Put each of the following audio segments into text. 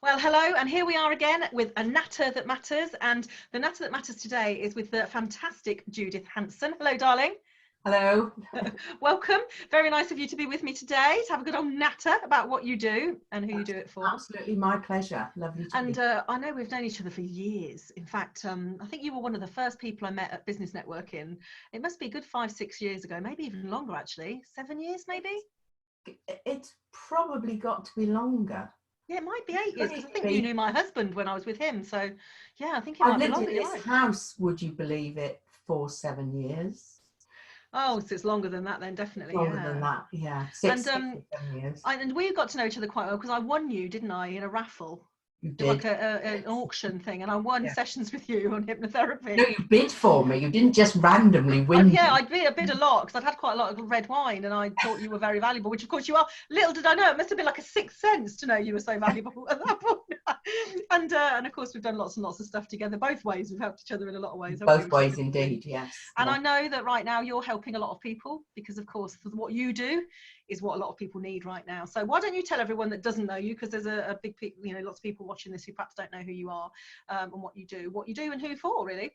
Well, hello, and here we are again with a Natter That Matters, and the Natter That Matters today is with the fantastic Judith Hanson. Hello, darling. Hello. Welcome. Very nice of you to be with me today, to have a good old natter about what you do and who you do it for. Absolutely, my pleasure. Lovely to be. I know we've known each other for years. In fact, I think you were one of the first people I met at Business Networking. It must be a good 5-6 years ago, maybe even longer, actually. 7 years, maybe? It's probably got to be longer. Yeah, it might be 8 years, because I think you knew my husband when I was with him. So, yeah, I think it I've might be lived longer. in this house, would you believe it, for 7 years. Oh, so it's longer than that then, definitely. Longer than that, yeah. 6 or 7 years. And we got to know each other quite well because I won you, didn't I, in a raffle? You did. Like an auction thing, and I won sessions with you on hypnotherapy. No, you bid for me. You didn't just randomly win. Yeah, I bid a lot because I'd had quite a lot of red wine, and I thought you were very valuable, which of course you are. Little did I know, it must have been like a sixth sense to know you were so valuable at that point. And of course we've done lots and lots of stuff together, both ways. We've helped each other in a lot of ways. Both ways, indeed, yes. And I know that right now you're helping a lot of people because, of course, what you do is what a lot of people need right now. So why don't you tell everyone that doesn't know you, because there's a big, lots of people watching this who perhaps don't know who you are and what you do and who for, really.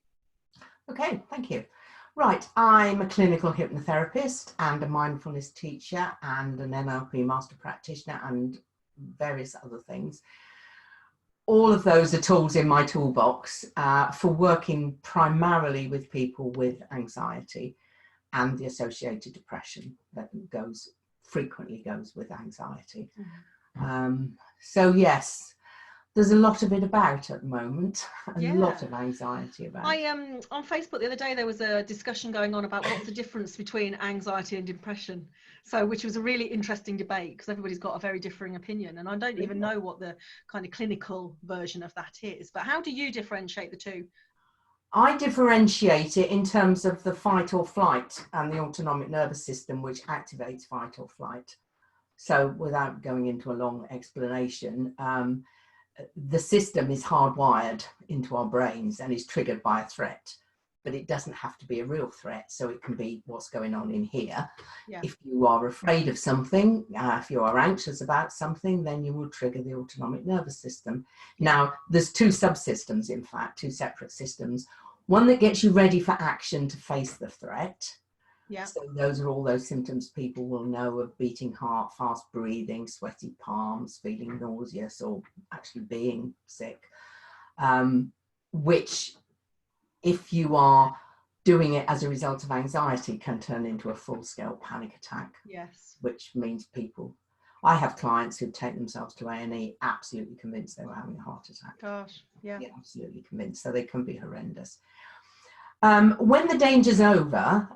Okay, thank you. Right, I'm a clinical hypnotherapist and a mindfulness teacher and an NLP master practitioner and various other things. All of those are tools in my toolbox for working primarily with people with anxiety and the associated depression that frequently goes with anxiety. So yes, there's a lot of it about at the moment, a lot of anxiety about. On Facebook the other day there was a discussion going on about what's the difference between anxiety and depression. So, which was a really interesting debate because everybody's got a very differing opinion, and I don't even know what the kind of clinical version of that is. But how do you differentiate the two? I differentiate it in terms of the fight or flight and the autonomic nervous system, which activates fight or flight. So, without going into a long explanation, the system is hardwired into our brains and is triggered by a threat, but it doesn't have to be a real threat. So it can be what's going on in here. If you are afraid of something, if you are anxious about something, then you will trigger the autonomic nervous system. Now, there's two subsystems, in fact, two separate systems. One that gets you ready for action to face the threat. So those are all those symptoms people will know of: beating heart, fast breathing, sweaty palms, feeling nauseous, or actually being sick, which, if you are doing it as a result of anxiety, can turn into a full-scale panic attack. Which means I have clients who take themselves to A&E absolutely convinced they were having a heart attack. Gosh, yeah, absolutely convinced. So they can be horrendous. When the danger's over,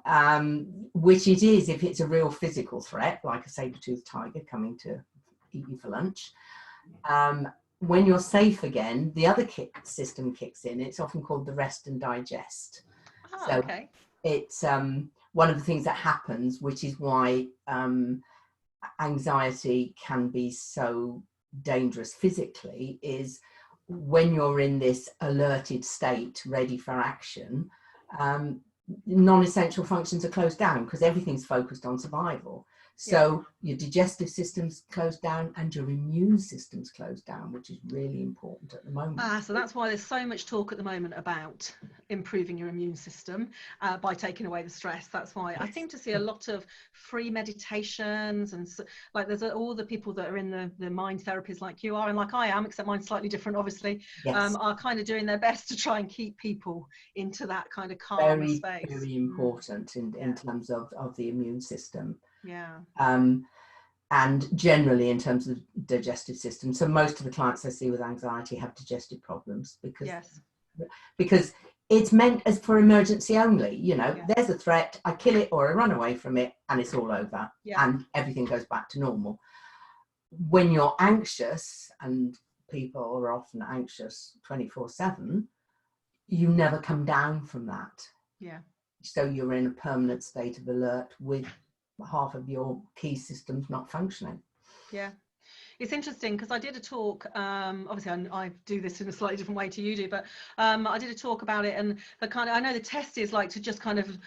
which it is if it's a real physical threat, like a saber-toothed tiger coming to eat you for lunch, when you're safe again, the other system kicks in. It's often called the rest and digest. It's one of the things that happens, which is why anxiety can be so dangerous physically, is when you're in this alerted state, ready for action, non-essential functions are closed down because everything's focused on survival. So your digestive system's closed down and your immune system's closed down, which is really important at the moment. So that's why there's so much talk at the moment about improving your immune system by taking away the stress. That's why I seem to see a lot of free meditations, and like there's all the people that are in the mind therapies like you are and like I am, except mine's slightly different obviously, are kind of doing their best to try and keep people into that kind of calm space. Very important in terms of the immune system. And generally in terms of digestive system. So most of the clients I see with anxiety have digestive problems because it's meant as for emergency only. There's a threat, I kill it or I run away from it and it's all over and everything goes back to normal. When you're anxious, and people are often anxious 24/7, you never come down from that. So you're in a permanent state of alert with half of your key systems not functioning. It's interesting because I did a talk, obviously I do this in a slightly different way to you do, but I did a talk about it, and I know the test is like to just kind of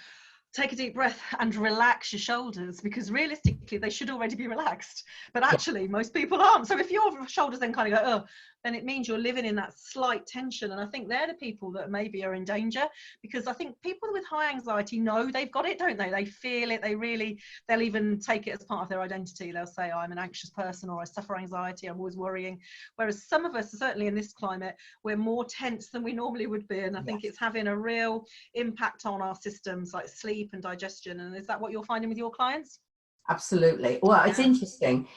take a deep breath and relax your shoulders, because realistically they should already be relaxed, but actually most people aren't. So if your shoulders then kind of go, oh, then it means you're living in that slight tension. And I think they're the people that maybe are in danger, because I think people with high anxiety know they've got it, don't they? They feel it. They'll even take it as part of their identity. They'll say, oh, I'm an anxious person, or I suffer anxiety, I'm always worrying. Whereas some of us, certainly in this climate, we're more tense than we normally would be. And I think it's having a real impact on our systems like sleep and digestion. And is that what you're finding with your clients? Absolutely. Well, it's interesting.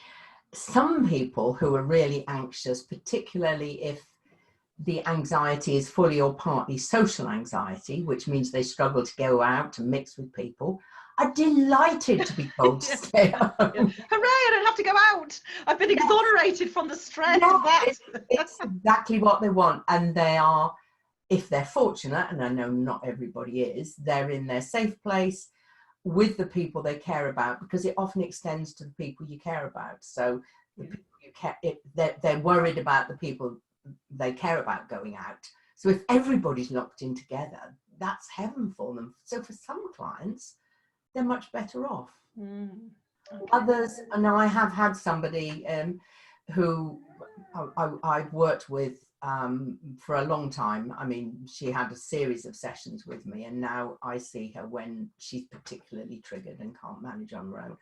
Some people who are really anxious, particularly if the anxiety is fully or partly social anxiety, which means they struggle to go out and mix with people, are delighted to be told to stay at home. Hooray, I don't have to go out. I've been exonerated from the stress of that. It's exactly what they want. And they are, if they're fortunate, and I know not everybody is, they're in their safe place with the people they care about, because it often extends to the people you care about. So the people you care, they're worried about the people they care about going out. So if everybody's locked in together, that's heaven for them. So for some clients, they're much better off. Okay. Others, and I have had somebody who I've worked with for a long time. I mean, she had a series of sessions with me, and now I see her when she's particularly triggered and can't manage on her own.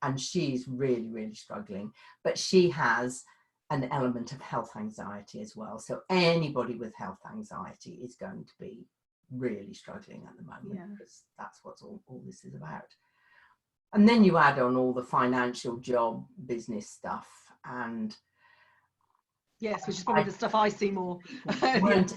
And she's really, really struggling. But she has an element of health anxiety as well. So anybody with health anxiety is going to be really struggling at the moment, because that's what all this is about. And then you add on all the financial, job, business stuff, and yes, which is probably the stuff I see more.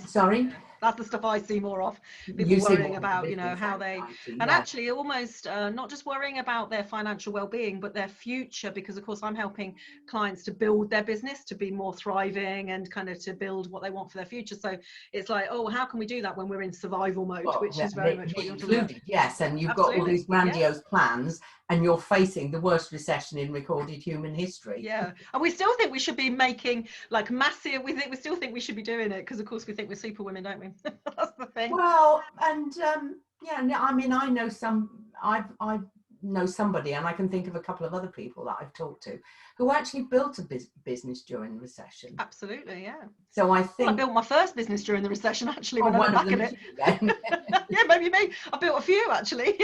Sorry? That's the stuff I see more of. People worrying about, how they, and actually almost not just worrying about their financial well-being, but their future, because of course I'm helping clients to build their business, to be more thriving and kind of to build what they want for their future. So it's like, oh, how can we do that when we're in survival mode, which is very much what you're talking about. Yes, and you've got all these grandiose plans, and you're facing the worst recession in recorded human history. Yeah, and we still think we should be making like massive, we still think we should be doing it, because of course we think we're super women, don't we? That's the thing. Well, and I mean, I know know somebody, and I can think of a couple of other people that I've talked to who actually built a business during the recession. Absolutely, yeah. So I think I built my first business during the recession, actually, when I look back at it. Yeah, maybe me. I built a few, actually.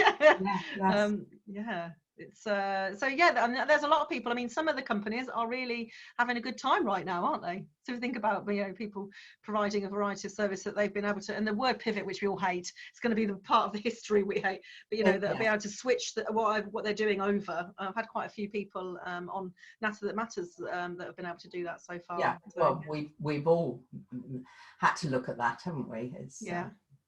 Yeah. It's so yeah, and there's a lot of people. I mean, some of the companies are really having a good time right now, aren't they? So think about people providing a variety of service that they've been able to, and the word pivot, which we all hate, it's going to be the part of the history we hate, but they'll be able to switch what they're doing over. I've had quite a few people on Natter That Matters that have been able to do that so far. Yeah, well, we've all had to look at that, haven't we? It's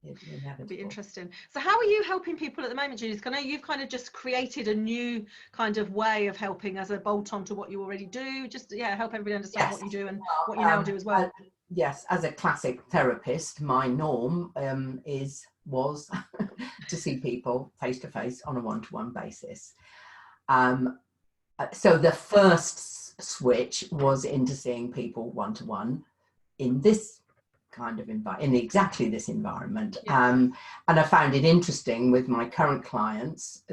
it'd be interesting. So how are you helping people at the moment, Judith? I know you've kind of just created a new kind of way of helping as a bolt on to what you already do. Just help everybody understand what you do and what you now do as well. Yes, as a classic therapist, my norm was to see people face to face on a one-to-one basis. So the first switch was into seeing people one-to-one in this kind of in exactly this environment. And I found it interesting with my current clients.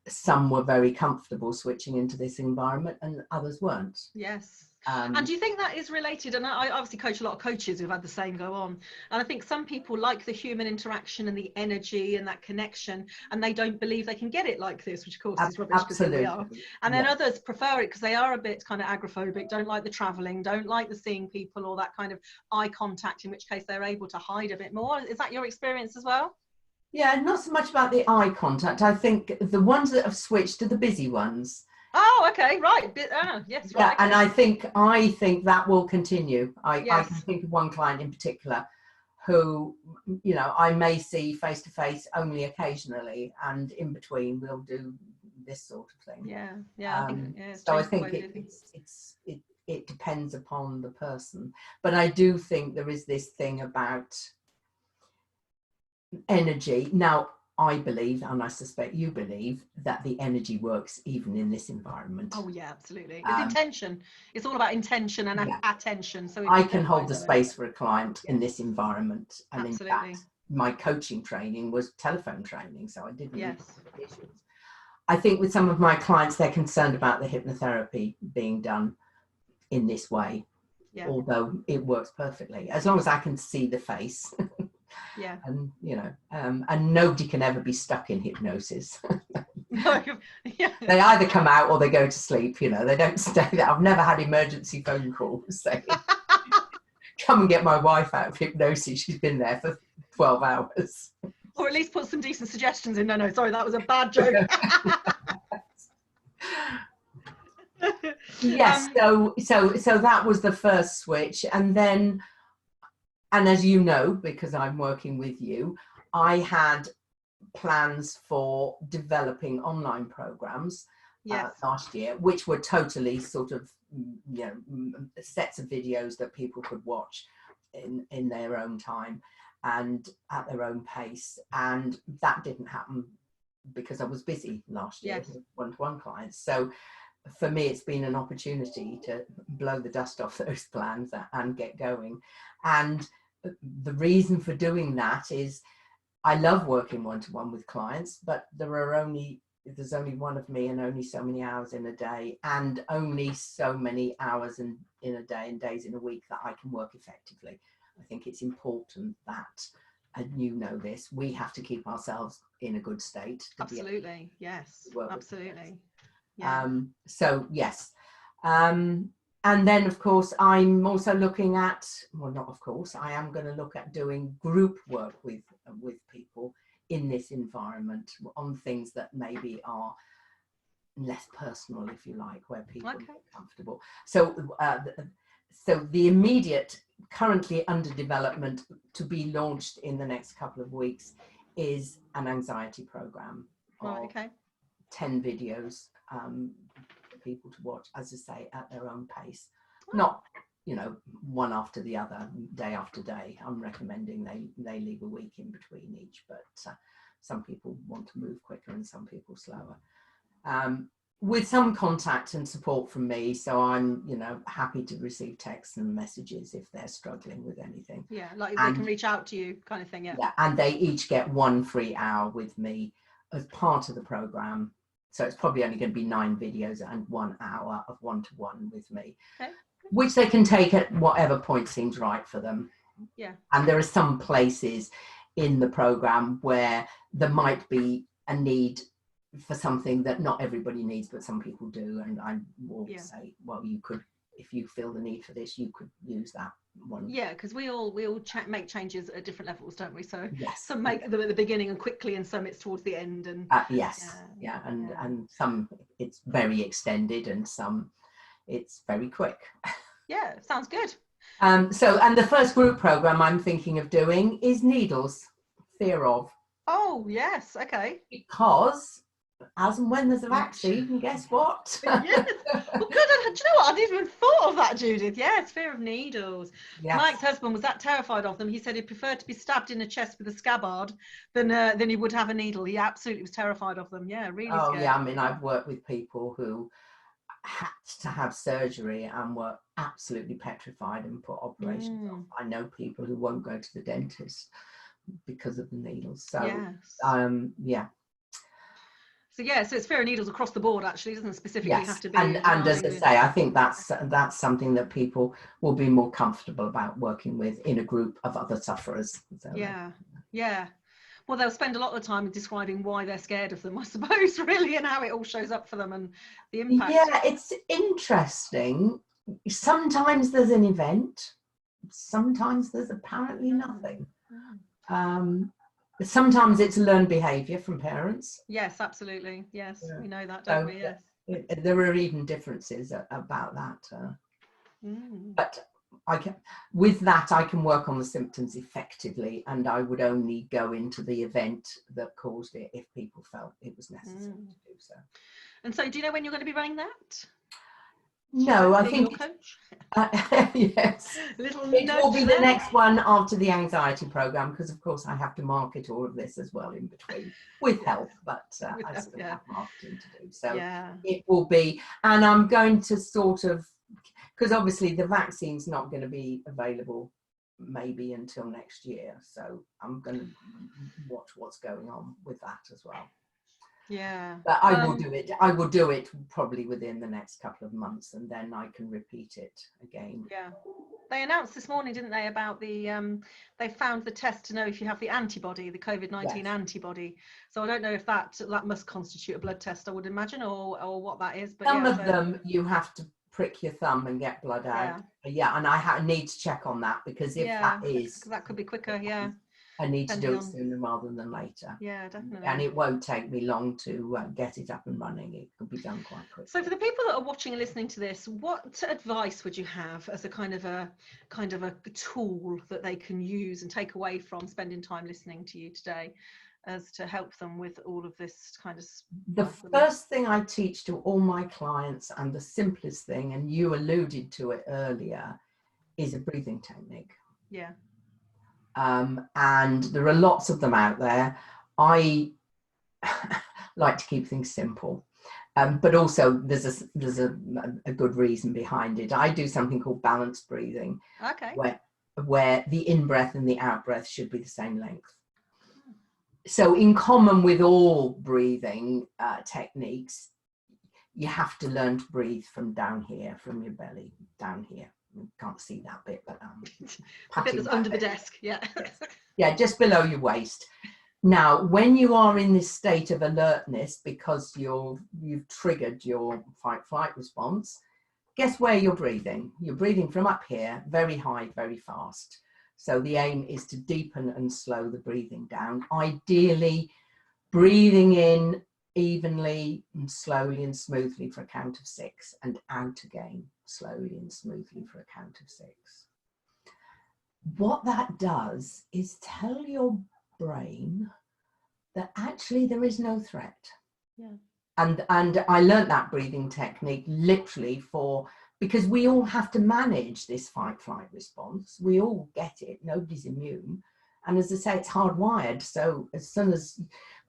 Some were very comfortable switching into this environment and others weren't. Yes. And do you think that is related? And I obviously coach a lot of coaches who've had the same go on. And I think some people like the human interaction and the energy and that connection, and they don't believe they can get it like this, which of course is rubbish, because we are. And then others prefer it because they are a bit kind of agoraphobic, don't like the traveling, don't like the seeing people or that kind of eye contact, in which case they're able to hide a bit more. Is that your experience as well? Yeah, not so much about the eye contact. I think the ones that have switched are the busy ones. Oh, okay, right. Yes, right. Yeah, and I think that will continue. I can think of one client in particular who, I may see face to face only occasionally, and in between we'll do this sort of thing. Yeah. I think it depends upon the person, but I do think there is this thing about energy. Now, I believe, and I suspect you believe, that the energy works even in this environment. Oh yeah, absolutely. It's intention. It's all about intention and attention. So I can hold the space for a client in this environment. And absolutely. In fact, my coaching training was telephone training, so I didn't have issues. I think with some of my clients, they're concerned about the hypnotherapy being done in this way. Yeah. Although it works perfectly as long as I can see the face. Yeah. And and nobody can ever be stuck in hypnosis. No, yeah. They either come out or they go to sleep. They don't stay there. I've never had emergency phone calls saying, come and get my wife out of hypnosis, she's been there for 12 hours. Or at least put some decent suggestions in. No, sorry, that was a bad joke. Yes, so that was the first switch. And then, and as you know, because I'm working with you, I had plans for developing online programs last year, which were totally sort of, sets of videos that people could watch in their own time and at their own pace. And that didn't happen because I was busy last year with one-to-one clients. So for me, it's been an opportunity to blow the dust off those plans and get going. And the reason for doing that is I love working one-to-one with clients, but there's only one of me and only so many hours in a day, and only so many hours in a day and days in a week that I can work effectively. I think it's important that, and you know this, we have to keep ourselves in a good state. Absolutely, yes, absolutely. Yeah. So yes. And then, of course, I'm also looking at, well, not of course, I am going to look at doing group work with people in this environment on things that maybe are less personal, if you like, where people are comfortable. So, so the immediate, currently under development, to be launched in the next couple of weeks, is an anxiety program of 10 videos. For people to watch, as I say, at their own pace, not one after the other, day after day. I'm recommending they leave a week in between each, but some people want to move quicker and some people slower, with some contact and support from me. So I'm happy to receive texts and messages if they're struggling with anything. Like they can reach out to you, kind of thing. Yeah, and they each get 1 free hour with me as part of the program. So it's probably only going to be 9 videos and 1 hour of one-to-one with me, which they can take at whatever point seems right for them. Yeah. And there are some places in the program where there might be a need for something that not everybody needs, but some people do. And I will say, well, you could, if you feel the need for this, you could use that one. Yeah, because we all make changes at different levels, don't we? So yes, some make them at the beginning and quickly, and some it's towards the end. And and some it's very extended, and some it's very quick. Yeah, sounds good. So, and the first group program I'm thinking of doing is needles, fear of. Oh yes, okay. Because as and when there's a vaccine, guess what? Yes. Well, good. Do you know what? I didn't even thought of that, Judith. Yes, fear of needles. Yes. My ex-husband was that terrified of them. He said he'd prefer to be stabbed in the chest with a scabbard than he would have a needle. He absolutely was terrified of them. Yeah, really scared. Oh yeah, I mean, I've worked with people who had to have surgery and were absolutely petrified and put operations off. I know people who won't go to the dentist because of the needles. So yeah. So it's fear of needles across the board. Actually, it doesn't specifically have to be. And as I say, I think that's something that people will be more comfortable about working with in a group of other sufferers. So, yeah. Well, they'll spend a lot of time describing why they're scared of them, I suppose, really, and how it all shows up for them and the impact. Yeah, it's interesting. Sometimes there's an event. Sometimes there's apparently nothing. Sometimes it's learned behaviour from parents. Yes, absolutely. Yes, we know that, don't we? Yes. There are even differences about that. But with that, I can work on the symptoms effectively, and I would only go into the event that caused it if people felt it was necessary to do so. And so, do you know when you're going to be running that? No, I think yes. It will be the next one after the anxiety program, because of course I have to market all of this as well in between with help, but I still have marketing to do. So it will be, and I'm going to sort of, because obviously the vaccine's not going to be available maybe until next year, so I'm going to watch what's going on with that as well. Yeah. But I will do it. I will do it probably within the next couple of months, and then I can repeat it again. Yeah. They announced this morning, didn't they, about the they found the test to know if you have the antibody, the COVID-19 antibody. So I don't know if that must constitute a blood test, I would imagine, or what that is. But some of them you have to prick your thumb and get blood out. Yeah, and I need to check on that, because if that is, that could be quicker. Yeah, I need to do it sooner rather than later. Yeah, definitely. And it won't take me long to get it up and running. It could be done quite quickly. So for the people that are watching and listening to this, what advice would you have as a kind of a tool that they can use and take away from spending time listening to you today, as to help them with all of this kind of? The first thing I teach to all my clients, and the simplest thing, and you alluded to it earlier, is a breathing technique. Yeah. And there are lots of them out there. I like to keep things simple, but also there's a good reason behind it. I do something called balanced breathing, where the in-breath and the out-breath should be the same length. So in common with all breathing techniques, you have to learn to breathe from down here, from your belly down here. You can't see that bit, but the bit that's under the desk. Yeah. Yeah, just below your waist. Now, when you are in this state of alertness because you've triggered your fight-flight response, guess where you're breathing? You're breathing from up here, very high, very fast. So the aim is to deepen and slow the breathing down. Ideally, breathing in evenly and slowly and smoothly for a count of 6, and out again slowly and smoothly for a count of 6. What that does is tell your brain that actually there is no threat. Yeah. And I learned that breathing technique literally because we all have to manage this fight-flight response. We all get it. Nobody's immune. And as I say, it's hardwired. So as soon as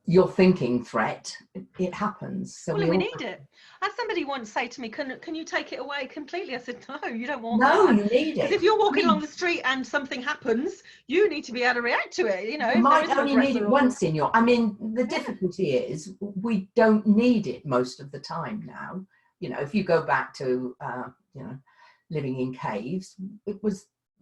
you're thinking threat, it happens. So we need it. I had somebody once say to me, can you take it away completely? I said, no, you don't want that. No, you need it. Because if you're walking along the street and something happens, you need to be able to react to it. You know, you might only need it once in your, the difficulty is we don't need it most of the time now. You know, if you go back to, living in caves,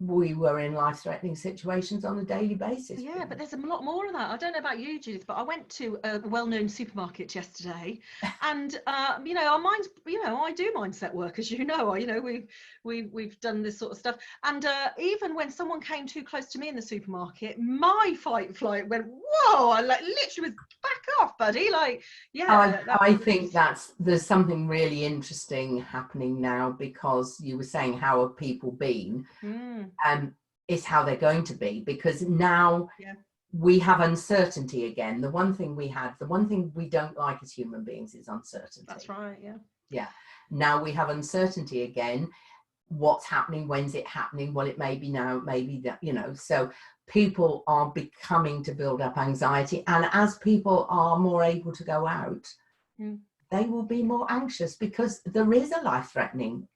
we were in life-threatening situations on a daily basis. Yeah, but there's a lot more of that. I don't know about you, Judith, but I went to a well-known supermarket yesterday, and our minds, I do mindset work, as you know. We've done this sort of stuff, and even when someone came too close to me in the supermarket, my fight-flight went, whoa! I literally was, back off, buddy. I think there's something really interesting happening now, because you were saying how have people been. Is how they're going to be, because now we have uncertainty again. The one thing we don't like as human beings is uncertainty. That's right. Yeah. Now we have uncertainty again. What's happening? When's it happening? Well, it may be now, it may be that, so people are becoming to build up anxiety, and as people are more able to go out, they will be more anxious, because there is a life-threatening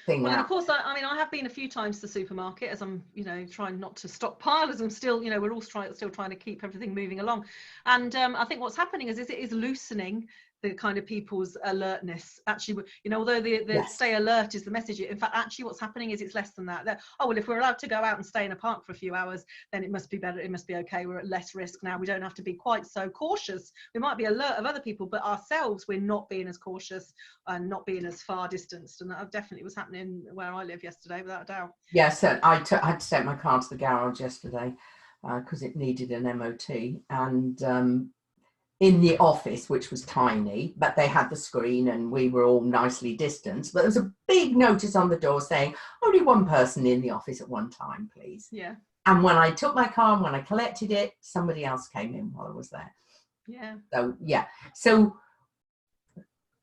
thing. Well, and of course, I have been a few times to the supermarket, as I'm, trying not to stockpile, as I'm still, we're all still trying to keep everything moving along. And I think what's happening is it is loosening the kind of people's alertness. Actually, although the stay alert is the message, in fact, actually what's happening is it's less than that. Well, if we're allowed to go out and stay in a park for a few hours, then it must be better. It must be okay. We're at less risk now. We don't have to be quite so cautious. We might be alert of other people, but ourselves, we're not being as cautious and not being as far distanced. And that definitely was happening where I live yesterday, without a doubt. Yeah, so I had to take my car to the garage yesterday because it needed an MOT, and in the office, which was tiny, but they had the screen and we were all nicely distanced. But there was a big notice on the door saying, only one person in the office at one time, please. Yeah. And when I took my car and when I collected it, somebody else came in while I was there. Yeah. So, yeah. So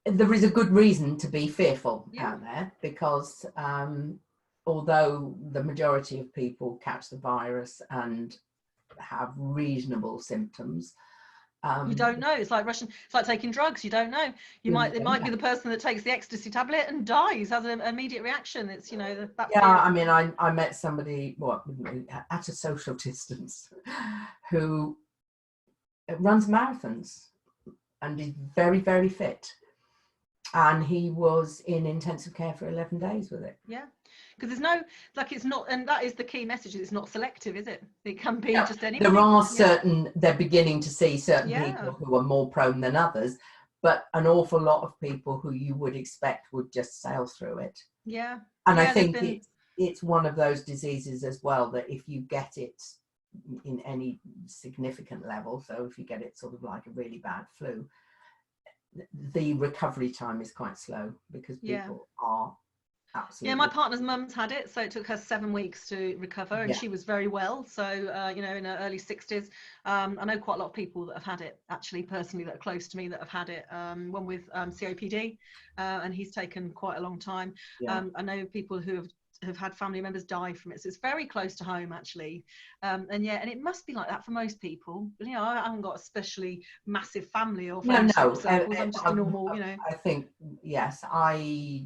there is a good reason to be fearful out there, because although the majority of people catch the virus and have reasonable symptoms, you don't know. It's like taking drugs. You don't know. It might be the person that takes the ecstasy tablet and dies, has an immediate reaction. It's I met somebody at a social distance who runs marathons, and is very, very fit. And he was in intensive care for 11 days with it. Yeah, because there's no, like, it's not, and that is the key message, it's not selective, is it? It can be just anybody. There are certain, they're beginning to see certain Yeah. people who are more prone than others, but an awful lot of people who you would expect would just sail through it. Yeah. And yeah, I think it's one of those diseases as well, that if you get it in any significant level, so if you get it sort of like a really bad flu, the recovery time is quite slow, because people are absolutely. Yeah, my partner's mum's had it, so it took her 7 weeks to recover, and she was very well. So, you know, in her early 60s. I know quite a lot of people that have had it, actually, personally, that are close to me that have had it. One with COPD, and he's taken quite a long time. I know people who have had family members die from it, so it's very close to home, actually. And it must be like that for most people. You know, I haven't got a especially massive family or friendship circles. I'm just a normal, you know. I think, yes, I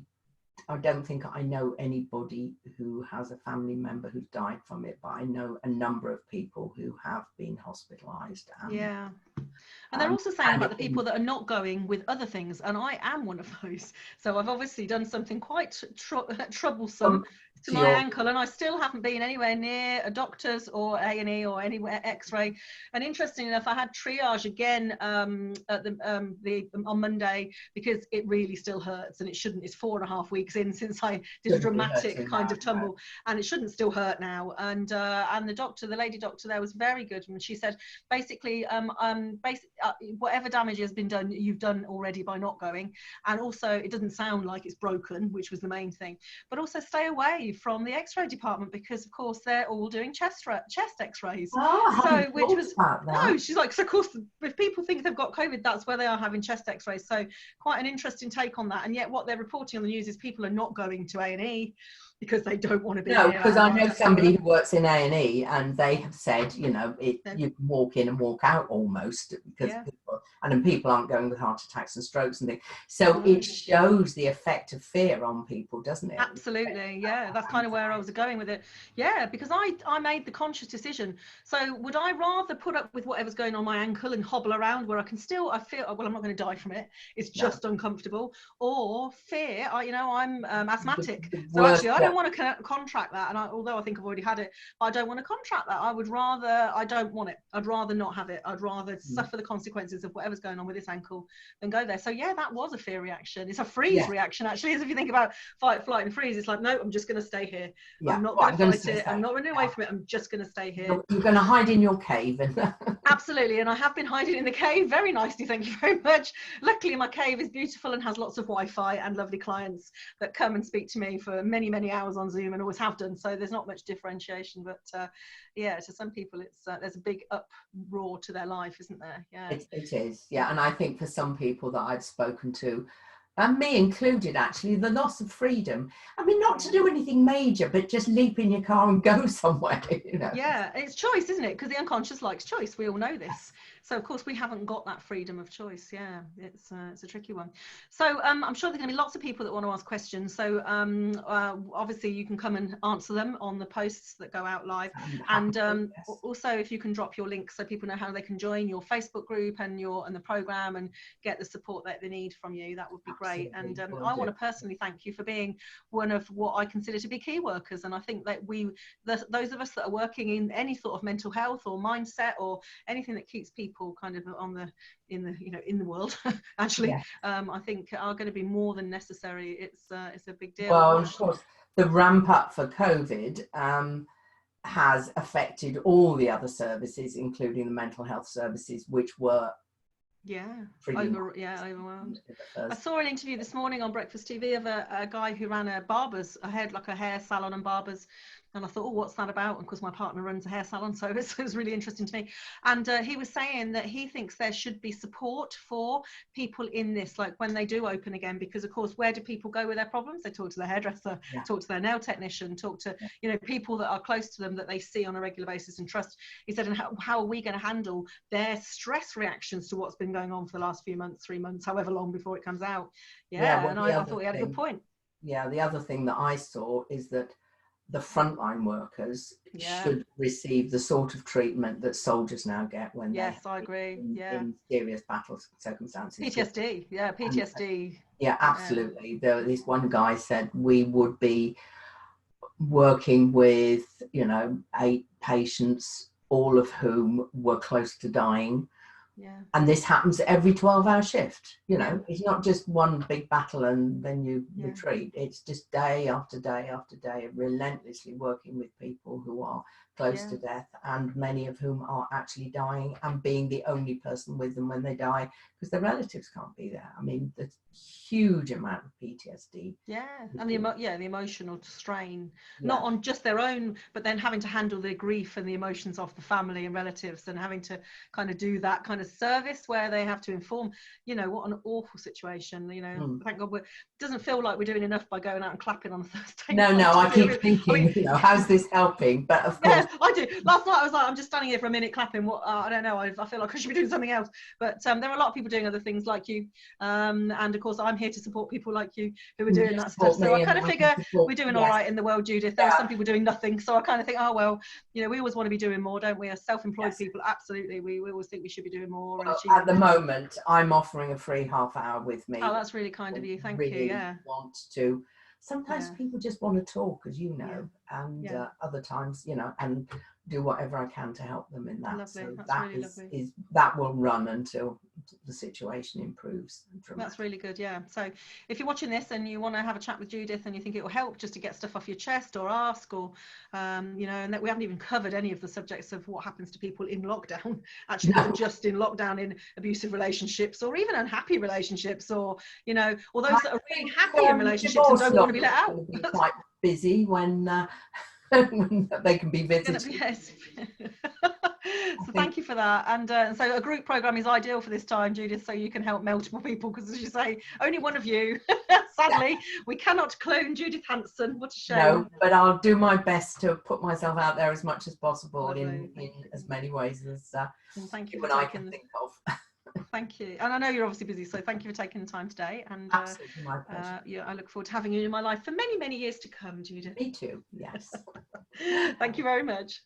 don't think I know anybody who has a family member who's died from it, but I know a number of people who have been hospitalised. And they're also saying about the people that are not going with other things, and I am one of those. So I've obviously done something quite troublesome to my ankle, and I still haven't been anywhere near a doctor's or A&E or anywhere X-ray. And interestingly enough, I had triage again at on Monday, because it really still hurts, and it shouldn't. It's 4.5 weeks in since I did a dramatic kind of tumble, and it shouldn't still hurt now. And the doctor, the lady doctor there, was very good, and she said basically whatever damage has been done, you've done already by not going. And also, it doesn't sound like it's broken, which was the main thing. But also, stay away from the X-ray department, because of course they're all doing chest X-rays. She's like, so of course, if people think they've got COVID, that's where they are having chest X-rays. So quite an interesting take on that. And yet, what they're reporting on the news is people are not going to A&E because they don't want to be. No, because I know somebody who works in A&E, and they have said, you know, you can walk in and walk out almost, because people aren't going with heart attacks and strokes and things. So it shows the effect of fear on people, doesn't it? Absolutely, yeah. That's kind of where I was going with it. Yeah, because I made the conscious decision. So would I rather put up with whatever's going on my ankle and hobble around where I feel, well, I'm not going to die from it. It's just uncomfortable. Or fear, I'm asthmatic. So actually, I don't want to contract that. And although I think I've already had it, I don't want to contract that. I don't want it. I'd rather not have it. I'd rather suffer the consequences of whatever's going on with this ankle than go there. So yeah, that was a fear reaction. It's a freeze reaction, actually, as if you think about fight, flight and freeze. It's like, no, I'm just going to stay here. I'm not going to fight it. I'm not running away from it. I'm just going to stay here. You're going to hide in your cave. Absolutely. And I have been hiding in the cave very nicely, thank you very much. Luckily, my cave is beautiful and has lots of Wi-Fi and lovely clients that come and speak to me for many, many hours on Zoom, and always have done. So there's not much differentiation, but to some people, it's there's a big uproar to their life, isn't there? Yeah, it is. Yeah, and I think for some people that I've spoken to, and me included, actually, the loss of freedom. I mean, not to do anything major, but just leap in your car and go somewhere, you know. Yeah, it's choice, isn't it? Because the unconscious likes choice. We all know this. So of course we haven't got that freedom of choice. Yeah, it's a tricky one. So I'm sure there's going to be lots of people that want to ask questions. So obviously you can come and answer them on the posts that go out live. And also, if you can drop your link so people know how they can join your Facebook group and the program and get the support that they need from you, that would be great. And I want to personally thank you for being one of what I consider to be key workers. And I think that those of us that are working in any sort of mental health or mindset or anything that keeps people kind of in the world actually, I think are going to be more than necessary. It's a big deal. Well, of course, the ramp up for COVID has affected all the other services, including the mental health services, which were overwhelmed. I saw an interview this morning on Breakfast TV of a guy who ran a hair salon and barbers. And I thought, oh, what's that about? And of course, my partner runs a hair salon, so it was really interesting to me. And he was saying that he thinks there should be support for people in this, like when they do open again, because of course, where do people go with their problems? They talk to their hairdresser, talk to their nail technician, talk to people that are close to them that they see on a regular basis and trust. He said, and how are we going to handle their stress reactions to what's been going on for the last few months, 3 months, however long before it comes out? I thought he had a good point. Yeah, the other thing that I saw is that the frontline workers Yeah. should receive the sort of treatment that soldiers now get when Yes, I agree. in serious battle circumstances. PTSD, yeah, PTSD. Yeah, absolutely. This one guy said we would be working with, 8 patients, all of whom were close to dying. Yeah. And this happens every 12-hour shift. It's not just one big battle and then you retreat. It's just day after day after day, relentlessly working with people who are close to death, and many of whom are actually dying, and being the only person with them when they die because their relatives can't be there. I mean, there's huge amount of PTSD. Yeah, and the emotional strain, not Yeah. on just their own, but then having to handle the grief and the emotions of the family and relatives, and having to kind of do that kind of service where they have to inform, what an awful situation. Thank God it doesn't feel like we're doing enough by going out and clapping on a Thursday No, night, I keep thinking, how's this helping? But of course, I do. Last night I was like, I'm just standing here for a minute clapping. What I don't know. I feel like I should be doing something else. But there are a lot of people doing other things like you, and of course I'm here to support people like you who are doing that stuff. So I kind of figure we're doing all right in the world, Judith. There are some people doing nothing, so I kind of think, oh well, we always want to be doing more, don't we? As self-employed people, absolutely, we always think we should be doing more. Well, at the moment, I'm offering a free half hour with me. Oh, that's really kind of you. Thank you. Yeah. Want to. Sometimes people just want to talk, as you know, and other times, and do whatever I can to help them in that. Lovely. So That's really lovely. that will run until the situation improves. That's really good. Yeah. So if you're watching this and you want to have a chat with Judith and you think it will help just to get stuff off your chest or ask, or and that we haven't even covered any of the subjects of what happens to people in lockdown, actually not just in lockdown, in abusive relationships or even unhappy relationships, or or those that are really happy in relationships and don't want to be let out. Be quite busy when they can be visited. Yes. So thank you for that. And so a group program is ideal for this time, Judith, so you can help multiple people, because as you say, only one of you. Sadly, we cannot clone Judith Hanson. What a shame. No, but I'll do my best to put myself out there as much as possible. Lovely. in as many ways as thank you you and I can think of. Thank you. And I know you're obviously busy, so thank you for taking the time today. And absolutely, my pleasure. I look forward to having you in my life for many, many years to come, Judith. Me too, yes. Thank you very much.